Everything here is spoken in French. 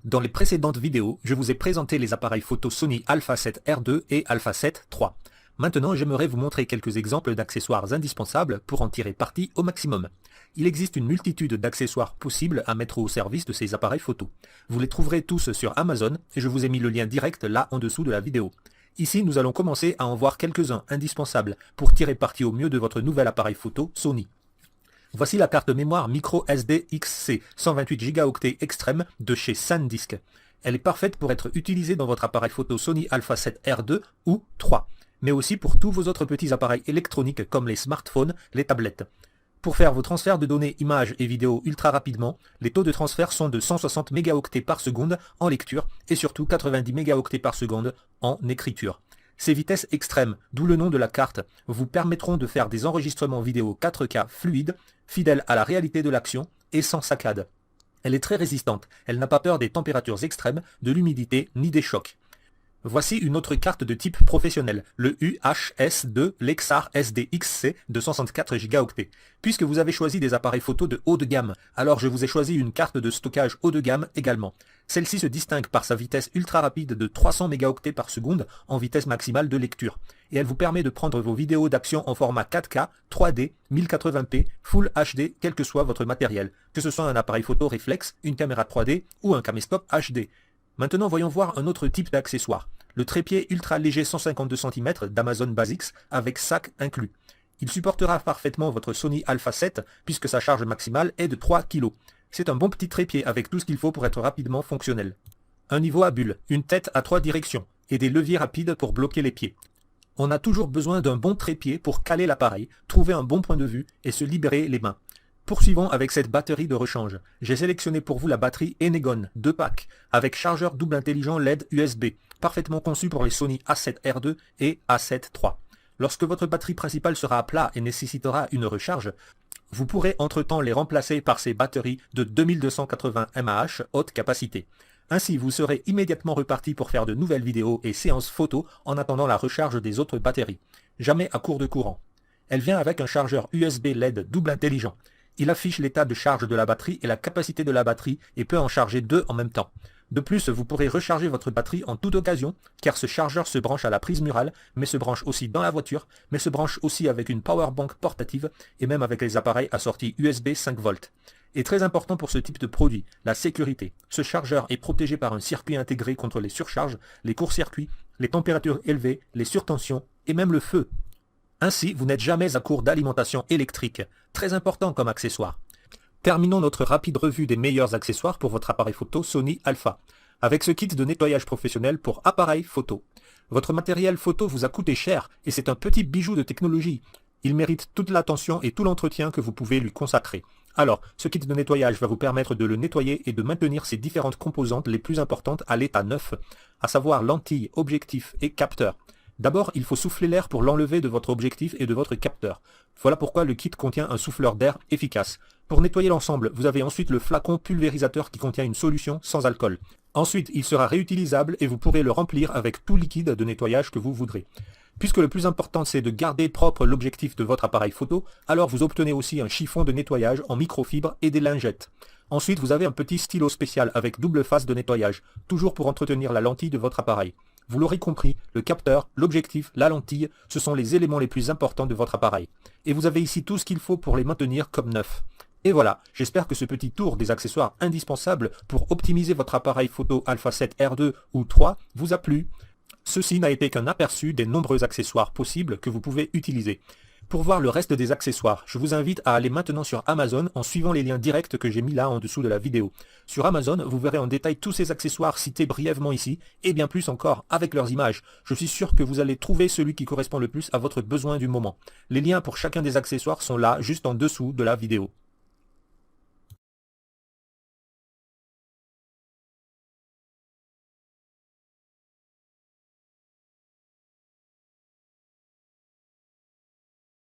Dans les précédentes vidéos, je vous ai présenté les appareils photo Sony Alpha 7 R2 et Alpha 7 III. Maintenant, j'aimerais vous montrer quelques exemples d'accessoires indispensables pour en tirer parti au maximum. Il existe une multitude d'accessoires possibles à mettre au service de ces appareils photo. Vous les trouverez tous sur Amazon et je vous ai mis le lien direct là en dessous de la vidéo. Ici, nous allons commencer à en voir quelques-uns indispensables pour tirer parti au mieux de votre nouvel appareil photo Sony. Voici la carte mémoire micro SD XC 128 Go extrême de chez SanDisk. Elle est parfaite pour être utilisée dans votre appareil photo Sony Alpha 7 R2 ou 3, mais aussi pour tous vos autres petits appareils électroniques comme les smartphones, les tablettes. Pour faire vos transferts de données images et vidéos ultra rapidement, les taux de transfert sont de 160 mégaoctets par seconde en lecture et surtout 90 mégaoctets par seconde en écriture. Ces vitesses extrêmes, d'où le nom de la carte, vous permettront de faire des enregistrements vidéo 4K fluides, fidèles à la réalité de l'action et sans saccade. Elle est très résistante, elle n'a pas peur des températures extrêmes, de l'humidité ni des chocs. Voici une autre carte de type professionnel, le UHS2 Lexar SDXC de 164 Go. Puisque vous avez choisi des appareils photo de haut de gamme, alors je vous ai choisi une carte de stockage haut de gamme également. Celle-ci se distingue par sa vitesse ultra rapide de 300 mégaoctets par seconde en vitesse maximale de lecture. Et elle vous permet de prendre vos vidéos d'action en format 4K, 3D, 1080p, Full HD, quel que soit votre matériel, que ce soit un appareil photo réflexe, une caméra 3D ou un caméscope HD. Maintenant voyons voir un autre type d'accessoire. Le trépied ultra léger 152 cm d'Amazon Basics avec sac inclus. Il supportera parfaitement votre Sony Alpha 7 puisque sa charge maximale est de 3 kg. C'est un bon petit trépied avec tout ce qu'il faut pour être rapidement fonctionnel. Un niveau à bulle, une tête à 3 directions et des leviers rapides pour bloquer les pieds. On a toujours besoin d'un bon trépied pour caler l'appareil, trouver un bon point de vue et se libérer les mains. Poursuivons avec cette batterie de rechange. J'ai sélectionné pour vous la batterie Enegon 2 packs avec chargeur double intelligent LED USB, parfaitement conçu pour les Sony A7 R2 et A7 III. Lorsque votre batterie principale sera à plat et nécessitera une recharge, vous pourrez entre-temps les remplacer par ces batteries de 2280 mAh haute capacité. Ainsi, vous serez immédiatement reparti pour faire de nouvelles vidéos et séances photos en attendant la recharge des autres batteries. Jamais à court de courant. Elle vient avec un chargeur USB LED double intelligent. Il affiche l'état de charge de la batterie et la capacité de la batterie et peut en charger 2 en même temps. De plus, vous pourrez recharger votre batterie en toute occasion, car ce chargeur se branche à la prise murale, mais se branche aussi dans la voiture, mais se branche aussi avec une powerbank portative et même avec les appareils à sortie USB 5V. Et très important pour ce type de produit, la sécurité. Ce chargeur est protégé par un circuit intégré contre les surcharges, les courts-circuits, les températures élevées, les surtensions et même le feu. Ainsi, vous n'êtes jamais à court d'alimentation électrique, très important comme accessoire. Terminons notre rapide revue des meilleurs accessoires pour votre appareil photo Sony Alpha, avec ce kit de nettoyage professionnel pour appareil photo. Votre matériel photo vous a coûté cher et c'est un petit bijou de technologie. Il mérite toute l'attention et tout l'entretien que vous pouvez lui consacrer. Alors, ce kit de nettoyage va vous permettre de le nettoyer et de maintenir ses différentes composantes les plus importantes à l'état neuf, à savoir lentilles, objectifs et capteurs. D'abord, il faut souffler l'air pour l'enlever de votre objectif et de votre capteur. Voilà pourquoi le kit contient un souffleur d'air efficace. Pour nettoyer l'ensemble, vous avez ensuite le flacon pulvérisateur qui contient une solution sans alcool. Ensuite, il sera réutilisable et vous pourrez le remplir avec tout liquide de nettoyage que vous voudrez. Puisque le plus important c'est de garder propre l'objectif de votre appareil photo, alors vous obtenez aussi un chiffon de nettoyage en microfibre et des lingettes. Ensuite, vous avez un petit stylo spécial avec double face de nettoyage, toujours pour entretenir la lentille de votre appareil. Vous l'aurez compris, le capteur, l'objectif, la lentille, ce sont les éléments les plus importants de votre appareil. Et vous avez ici tout ce qu'il faut pour les maintenir comme neufs. Et voilà, j'espère que ce petit tour des accessoires indispensables pour optimiser votre appareil photo Alpha 7 R2 ou 3 vous a plu. Ceci n'a été qu'un aperçu des nombreux accessoires possibles que vous pouvez utiliser. Pour voir le reste des accessoires, je vous invite à aller maintenant sur Amazon en suivant les liens directs que j'ai mis là en dessous de la vidéo. Sur Amazon, vous verrez en détail tous ces accessoires cités brièvement ici, et bien plus encore avec leurs images. Je suis sûr que vous allez trouver celui qui correspond le plus à votre besoin du moment. Les liens pour chacun des accessoires sont là, juste en dessous de la vidéo.